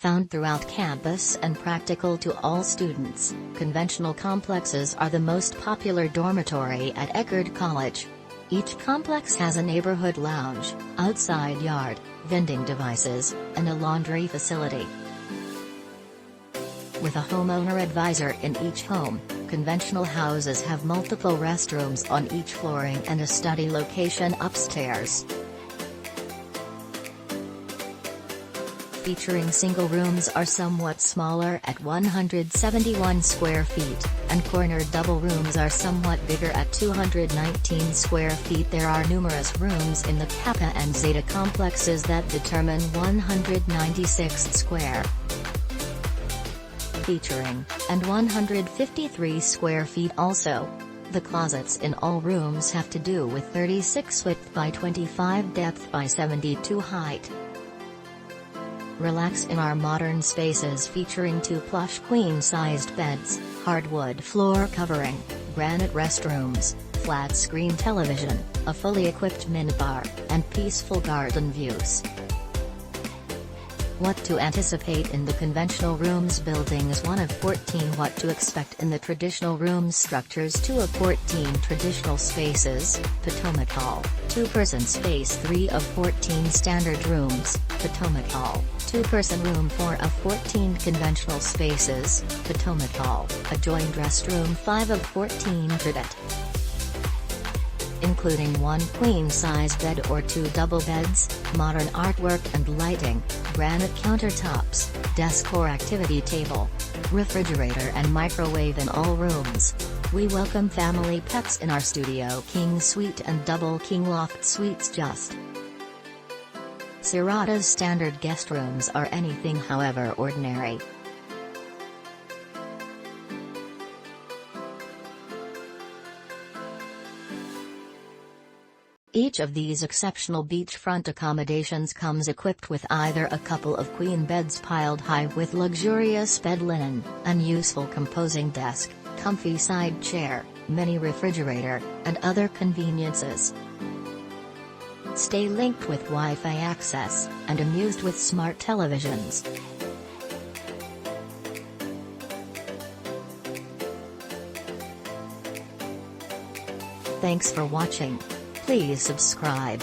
Found throughout campus and practical to all students, conventional complexes are the most popular dormitory at Eckerd College. Each complex has a neighborhood lounge, outside yard, vending devices, and a laundry facility. With a homeowner advisor in each home, conventional houses have multiple restrooms on each flooring and a study location upstairs. Featuring single rooms are somewhat smaller at 171 square feet, and corner double rooms are somewhat bigger at 219 square feet. There are numerous rooms in the Kappa and Zeta complexes that determine 196 square featuring, and 153 square feet also. The closets in all rooms have to do with 36 width by 25 depth by 72 height. Relax in our modern spaces featuring 2 plush queen-sized beds, hardwood floor covering, granite restrooms, flat-screen television, a fully equipped minibar, and peaceful garden views. What to anticipate in the conventional rooms building is 1 of 14. What to expect in the traditional rooms structures: 2 of 14 traditional spaces, Potomac Hall, 2-person space. 3 of 14 standard rooms, Potomac Hall, 2-person room. 4 of 14 conventional spaces, Potomac Hall, adjoined restroom. 5 of 14 cadet, including 1 queen-size bed or 2 double beds, modern artwork and lighting, granite countertops, desk or activity table, refrigerator and microwave in all rooms. We welcome family pets in our studio king suite and double king loft suites. Just Serata's standard guest rooms are anything however ordinary. Each of these exceptional beachfront accommodations comes equipped with either a couple of queen beds piled high with luxurious bed linen, an useful composing desk, comfy side chair, mini refrigerator, and other conveniences. Stay linked with Wi-Fi access, and amused with smart televisions. Thanks for watching. Please subscribe.